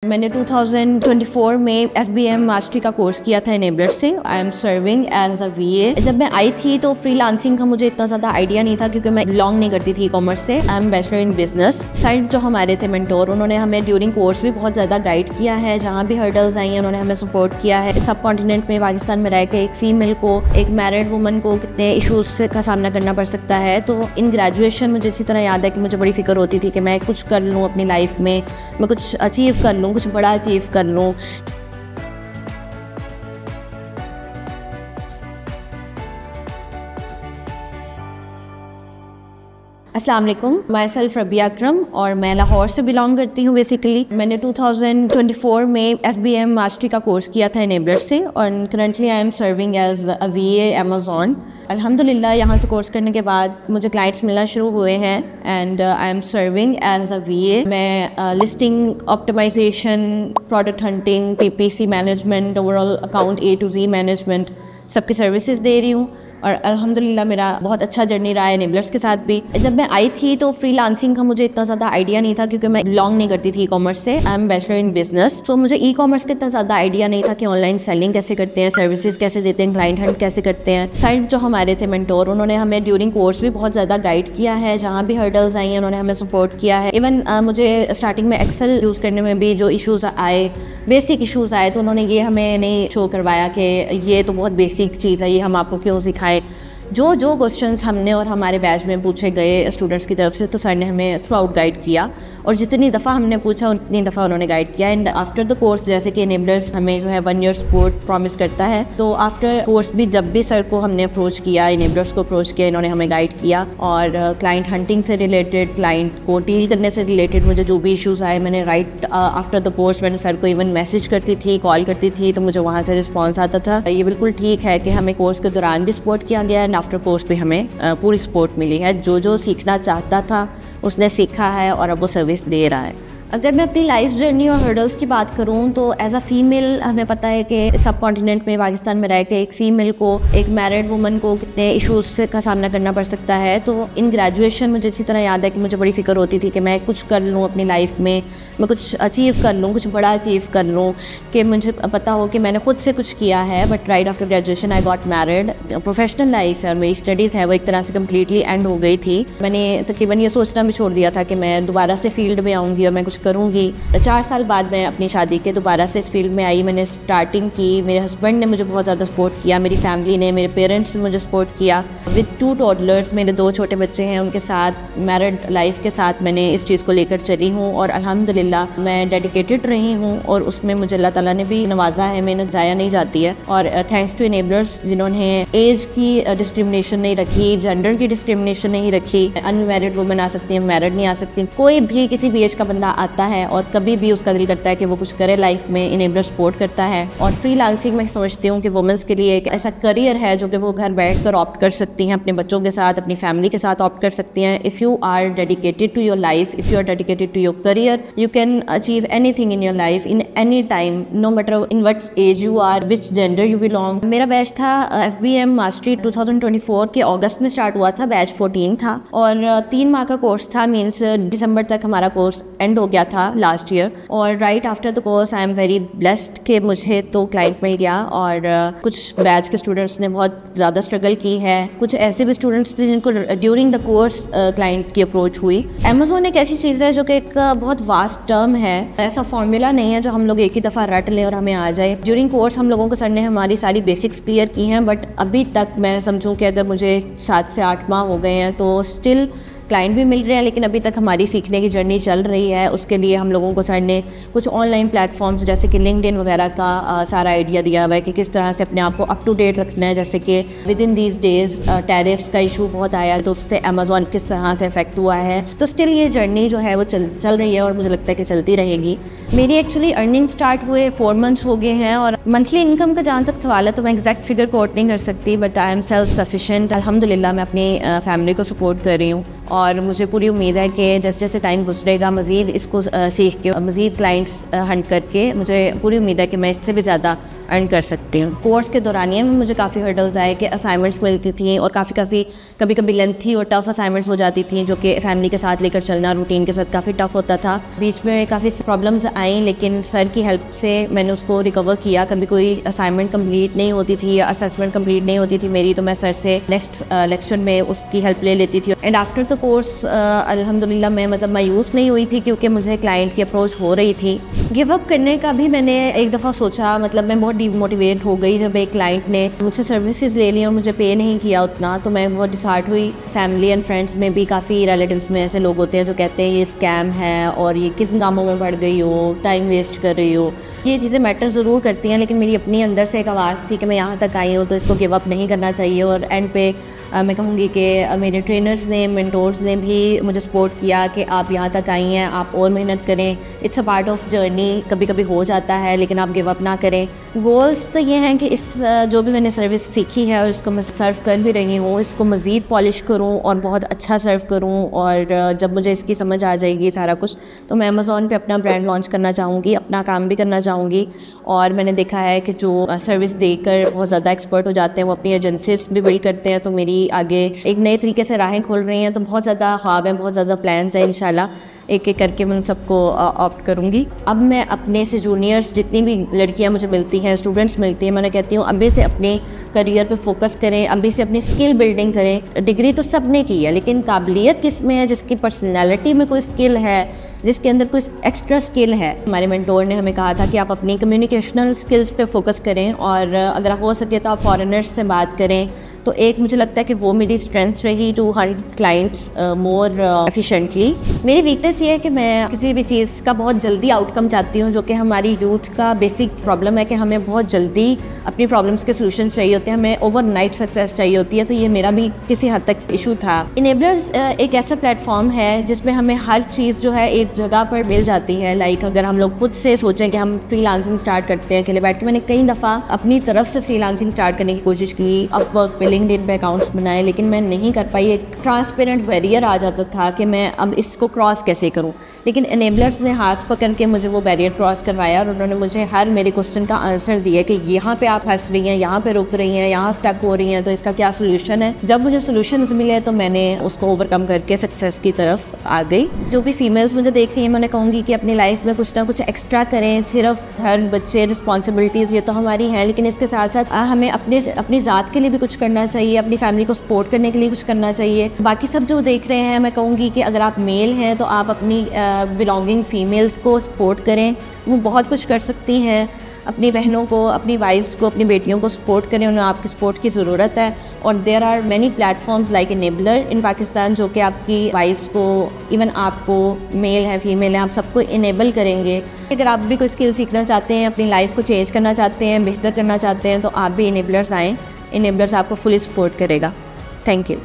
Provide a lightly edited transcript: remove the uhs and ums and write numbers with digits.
मैंने 2024 में FBM mastery का कोर्स किया था इनेबलर से। I am serving as a VA। जब मैं आई थी तो फ्रीलांसिंग का मुझे इतना ज़्यादा आइडिया नहीं था क्योंकि मैं बिलोंग नहीं करती थी ई कॉमर्स से। I M bachelor in business. Side जो हमारे थे मेंटोर, उन्होंने हमें ड्यूरिंग कोर्स भी बहुत ज़्यादा गाइड किया है। जहाँ भी हर्डल्स आई हैं उन्होंने हमें सपोर्ट किया है। सब कॉन्टिनेंट में, पाकिस्तान में रह के एक फीमेल को, एक मैरिड वुमन को कितने इशूज़ का सामना करना पड़ सकता है। तो इन ग्रेजुएशन मुझे इसी तरह याद है कि मुझे बड़ी फिक्र होती थी कि मैं कुछ कर लूँ अपनी लाइफ में, मैं कुछ अचीव कर लूँ, कुछ बड़ा अचीव कर लूँ। अस्सलाम वालेकुम, माई सेल्फ रबिया अकरम और मैं लाहौर से बिलोंग करती हूँ। बेसिकली मैंने 2024 में FBM मास्टरी का कोर्स किया था इनेबलर से और currently I am serving as a VA Amazon. अल्हम्दुलिल्लाह यहाँ से कोर्स करने के बाद मुझे क्लाइंट्स मिलना शुरू हुए हैं and I am serving as a VA। मैं listing optimisation, product hunting, PPC management, overall account A to Z management सबकी सर्विसेज दे रही हूँ और अल्हम्दुलिल्लाह मेरा बहुत अच्छा जर्नी रहा है इनेबलर्स के साथ भी। जब मैं आई थी तो फ्रीलांसिंग का मुझे इतना ज़्यादा आइडिया नहीं था क्योंकि मैं बिलोंग नहीं करती थी ई कॉमर्स से। I M bachelor in business. तो मुझे ई कॉमर्स का इतना ज़्यादा आइडिया नहीं था कि ऑनलाइन सेलिंग कैसे करते हैं, सर्विसेज कैसे देते हैं, क्लाइंट हंट कैसे करते हैं। साइड जो हमारे थे मेंटोर, उन्होंने हमें ड्यूरिंग कोर्स भी बहुत ज़्यादा गाइड किया है। जहाँ भी हर्डल्स आई हैं उन्होंने हमें सपोर्ट किया है। इवन मुझे स्टार्टिंग में एक्सेल यूज़ करने में भी जो इशूज़ आए, बेसिक इशूज़ आए, तो उन्होंने ये हमें नहीं शो करवाया कि ये तो बहुत बेसिक चीज़ है, ये हम आपको क्यों सिखाएं। जो क्वेश्चंस हमने और हमारे बैच में पूछे गए स्टूडेंट्स की तरफ से, तो सर ने हमें थ्रू आउट गाइड किया और जितनी दफ़ा हमने पूछा उतनी दफ़ा उन्होंने गाइड किया। एंड आफ्टर द कोर्स, जैसे कि इनेबलर्स हमें जो है 1 year सपोर्ट प्रॉमिस करता है, तो आफ्टर कोर्स भी जब भी सर को हमने अप्रोच किया, इनेबलर्स को अप्रोच किया, इन्होंने हमें गाइड किया और क्लाइंट हंटिंग से रिलेटेड, क्लाइंट को डील करने से रिलेटेड मुझे जो भी इशूज़ आए, मैंने आफ्टर द कोर्स मैंने सर को इवन मैसेज करती थी, कॉल करती थी, तो मुझे वहाँ से रिस्पॉन्स आता था। ये बिल्कुल ठीक है कि हमें कोर्स के दौरान भी सपोर्ट किया गया एंड आफ्टर कोर्स भी हमें पूरी सपोर्ट मिली है। जो सीखना चाहता था उसने सीखा है और अब वो सर्विस दे रहा है। अगर मैं अपनी लाइफ जर्नी और हर्डल्स की बात करूं तो एज अ फीमेल हमें पता है कि सब कॉन्टिनेंट में, पाकिस्तान में रह के एक फ़ीमेल को, एक मैरिड वुमन को कितने इश्यूज़ का सामना करना पड़ सकता है। तो इन ग्रेजुएशन मुझे इसी तरह याद है कि मुझे बड़ी फिक्र होती थी कि मैं कुछ कर लूँ अपनी लाइफ में, मैं कुछ अचीव कर लूँ, कुछ बड़ा अचीव कर लूँ, कि मुझे पता हो कि मैंने खुद से कुछ किया है। But right after graduation I got married. Professional life है और मेरी स्टडीज़ है वो एक तरह से कम्प्लीटली एंड हो गई थी। मैंने तकरीबन ये सोचना भी छोड़ दिया था कि मैं दोबारा से फील्ड में आऊँगी और मैं कुछ करूँगी। 4 साल बाद मैं अपनी शादी के दोबारा से इस फील्ड में आई, मैंने स्टार्टिंग की। मेरे हस्बैंड ने मुझे बहुत ज़्यादा सपोर्ट किया, मेरी फैमिली ने, मेरे पेरेंट्स ने मुझे सपोर्ट किया। विद 2 टॉडलर्स, मेरे 2 छोटे बच्चे हैं, उनके साथ मैरिड लाइफ के साथ मैंने इस चीज़ को लेकर चली हूँ और अल्हम्दुलिल्लाह मैं डेडिकेटेड रही हूँ और उसमें मुझे अल्लाह ताला ने भी नवाजा है। मेहनत ज़ाया नहीं जाती है और थैंक्स टू इनेबलर्स जिन्होंने एज की डिस्क्रिमिनेशन नहीं रखी, जेंडर की डिस्क्रिमिनेशन नहीं रखी। अनमैरिड वुमेन आ सकती है, मैरिड नहीं आ सकती, कोई भी किसी भी एज का बंदा आता है और कभी भी उसका दिल करता है कि वो कुछ करे लाइफ में, इनेबलर सपोर्ट करता है। और फ्रीलांसिंग मैं समझती हूँ कि वुमेन्स के लिए एक ऐसा करियर है जो कि वो घर बैठ कर ऑप्ट कर सकती हैं, अपने बच्चों के साथ, अपनी फैमिली के साथ ऑप्ट कर सकती हैं। If you are dedicated to your life, if you are dedicated to your career, you can achieve anything in your life in any time, no matter in what age you are, which gender you belong. मेरा batch था FBM mastery 2024 के अगस्त में start हुआ था, batch 14 था और 3 माह का कोर्स था। मीन्स दिसंबर तक हमारा कोर्स एंड हो गया था लास्ट ईयर। और right after the course I am very blessed कि मुझे तो क्लाइंट मिल गया और कुछ बैच के स्टूडेंट्स ने बहुत ज़्यादा स्ट्रगल की है। कुछ ऐसे भी स्टूडेंट्स थे जिनको ड्यूरिंग द कोर्स क्लाइंट की अप्रोच हुई। अमेज़ॉन एक ऐसी चीज़ है जो कि एक बहुत वास्ट टर्म है, ऐसा फॉर्मूला नहीं है जो हम लोग एक ही दफ़ा रट लें और हमें आ जाए। ड्यूरिंग कोर्स हम लोगों को सर ने हमारी सारी बेसिक्स क्लियर की हैं, बट अभी तक मैं समझूँ कि अगर मुझे 7 से 8 माह हो गए हैं तो स्टिल क्लाइंट भी मिल रहे हैं, लेकिन अभी तक हमारी सीखने की जर्नी चल रही है। उसके लिए हम लोगों को सर ने कुछ ऑनलाइन प्लेटफॉर्म्स जैसे कि लिंक्डइन वगैरह का सारा आइडिया दिया हुआ है कि किस तरह से अपने आप को अप टू डेट रखना है। जैसे कि with in these days tariffs का इशू बहुत आया, तो उससे अमेज़ॉन किस तरह से इफेक्ट हुआ है। तो स्टिल ये जर्नी जो है वो चल रही है और मुझे लगता है कि चलती रहेगी। मेरी एक्चुअली अर्निंग स्टार्ट हुए 4 months हो गए हैं और मंथली इनकम का जहाँ तक सवाल है तो मैं एग्जैक्ट फिगर कोट नहीं कर सकती, but I am self sufficient. अल्हम्दुलिल्लाह मैं अपनी फैमिली को सपोर्ट कर रही हूँ और मुझे पूरी उम्मीद है कि जैसे जैसे टाइम गुजरेगा मज़ीद इसको सीख के मज़ीद क्लाइंट्स हंट करके मुझे पूरी उम्मीद है कि मैं इससे भी ज़्यादा अर्न कर सकती हूँ। कोर्स के दौरानिया में मुझे काफ़ी हर्डल्स आए कि असाइनमेंट्स मिलती थी और कभी कभी लेंथी और टफ़ असाइनमेंट्स हो जाती थी, जो कि फैमिली के साथ लेकर चलना रूटीन के साथ काफ़ी टफ़ होता था। बीच में काफ़ी प्रॉब्लम्स आई, लेकिन सर की हेल्प से मैंने उसको रिकवर किया। कभी कोई असाइनमेंट कंप्लीट नहीं होती थी या असेसमेंट कंप्लीट नहीं होती थी मेरी, तो मैं सर से नेक्स्ट लेक्चर में उसकी हेल्प ले लेती थी। एंड आफ्टर द कोर्स अल्हम्दुलिल्लाह मैं मायूस नहीं हुई थी, क्योंकि मुझे क्लाइंट की अप्रोच हो रही थी। गिव अप करने का भी मैंने एक दफ़ा सोचा, मैं बहुत डीमोटिवेट हो गई जब एक क्लाइंट ने मुझसे सर्विसेज ले ली और मुझे पे नहीं किया उतना, तो मैं बहुत डिसहार्ट हुई। फैमिली एंड फ्रेंड्स में भी काफ़ी रिलेटिव्स में ऐसे लोग होते हैं जो कहते हैं ये स्कैम है और ये किन कामों में पड़ गई हो, टाइम वेस्ट कर रही हो। ये चीज़ें मैटर ज़रूर करती हैं, लेकिन मेरी अपनी अंदर से एक आवाज़ थी कि मैं यहाँ तक आई हूँ तो इसको गिव अप नहीं करना चाहिए। और एंड पे मैं कहूँगी कि मेरे ट्रेनर्स ने, मेंटोर्स ने भी मुझे सपोर्ट किया कि आप यहाँ तक आई हैं, आप और मेहनत करें। It's a part of journey, कभी कभी हो जाता है, लेकिन आप गिव अप ना करें। गोल्स तो ये हैं कि इस जो भी मैंने सर्विस सीखी है और इसको मैं सर्व कर भी रही हूँ, इसको मज़ीद पॉलिश करूँ और बहुत अच्छा सर्व करूँ। और जब मुझे इसकी समझ आ जाएगी सारा कुछ, तो मैं अमेज़ॉन पे अपना ब्रांड लॉन्च करना चाहूँगी, अपना काम भी करना चाहूँगी। और मैंने देखा है कि जो सर्विस देकर बहुत ज़्यादा एक्सपर्ट हो जाते हैं, वो अपनी एजेंसीज भी बिल्ड करते हैं। तो मेरी आगे एक नए तरीके से राहें खोल रही हैं, तो बहुत ज़्यादा ख्वाब हैं, बहुत ज़्यादा प्लान्स हैं। इंशाल्लाह एक एक करके मैं उन सबको ऑप्ट करूँगी। अब मैं अपने से जूनियर्स, जितनी भी लड़कियाँ मुझे मिलती हैं, स्टूडेंट्स मिलती हैं, मैं कहती हूँ अभी से अपने करियर पे फोकस करें, अभी से अपनी स्किल बिल्डिंग करें। डिग्री तो सब ने की है, लेकिन काबिलियत किस में है? जिसकी पर्सनैलिटी में कोई स्किल है, जिसके अंदर कोई एक्स्ट्रा स्किल है। हमारे मेंटोर ने हमें कहा था कि आप अपनी कम्युनिकेशनल स्किल्स पे फोकस करें, और अगर हो सके तो आप फॉरेनर्स से बात करें। तो एक मुझे लगता है कि वो मेरी स्ट्रेंथ रही to hunt clients more efficiently. मेरी वीकनेस ये है कि मैं किसी भी चीज़ का बहुत जल्दी आउटकम चाहती हूँ, जो कि हमारी यूथ का बेसिक प्रॉब्लम है कि हमें बहुत जल्दी अपनी प्रॉब्लम्स के सोल्यूशन चाहिए होते हैं, हमें ओवरनाइट सक्सेस चाहिए होती है। तो ये मेरा भी किसी हद तक इशू था। इनेबलर्स एक ऐसा प्लेटफॉर्म है जिसमें हमें हर चीज़ जो है एक जगह पर मिल जाती है। लाइक अगर हम लोग खुद से सोचें कि हम फ्रीलांसिंग स्टार्ट करते हैं अकेले बैठ के, मैंने कई दफ़ा अपनी तरफ से फ्रीलांसिंग स्टार्ट करने की कोशिश की, अपवर्क पे, लिंक्डइन पे अकाउंट्स बनाए, लेकिन मैं नहीं कर पाई। एक ट्रांसपेरेंट बैरियर आ जाता था कि मैं अब इसको क्रॉस कैसे करूं। लेकिन एनेबलर्स ने हाथ पकड़ के मुझे वो बैरियर क्रॉस करवाया, और उन्होंने मुझे हर मेरे क्वेश्चन का आंसर दिया कि यहाँ पे आप फंस रही हैं, यहाँ पे रुक रही हैं, यहाँ स्टक हो रही हैं, तो इसका क्या सोल्यूशन है। जब मुझे सोल्यूशंस मिले तो मैंने उसको ओवरकम करके सक्सेस की तरफ आ गई। जो भी फीमेल्स मुझे देख रही हैं, मैं कहूँगी कि अपनी लाइफ में कुछ ना कुछ एक्स्ट्रा करें। सिर्फ हर बच्चे रिस्पॉन्सिबिलिटीज़ ये तो हमारी हैं, लेकिन इसके साथ साथ हमें अपनी ज़ात के लिए भी कुछ करना चाहिए, अपनी फैमिली को सपोर्ट करने के लिए कुछ करना चाहिए। बाकी सब जो देख रहे हैं, मैं कहूँगी कि अगर आप मेल हैं तो आप अपनी बिलोंगिंग फीमेल्स को सपोर्ट करें, वो बहुत कुछ कर सकती हैं। अपनी बहनों को, अपनी वाइफ्स को, अपनी बेटियों को सपोर्ट करें, उन्हें आपकी सपोर्ट की ज़रूरत है। और there are many platforms like enabler in Pakistan, जो कि आपकी वाइफ्स को, इवन आपको, मेल है फीमेल है, आप सबको इनेबल करेंगे। अगर आप भी कोई स्किल सीखना चाहते हैं, अपनी लाइफ को चेंज करना चाहते हैं, बेहतर करना चाहते हैं, तो आप भी इनेबलर्स आएँ। इनेबलर्स आपको फुली सपोर्ट करेगा। Thank you.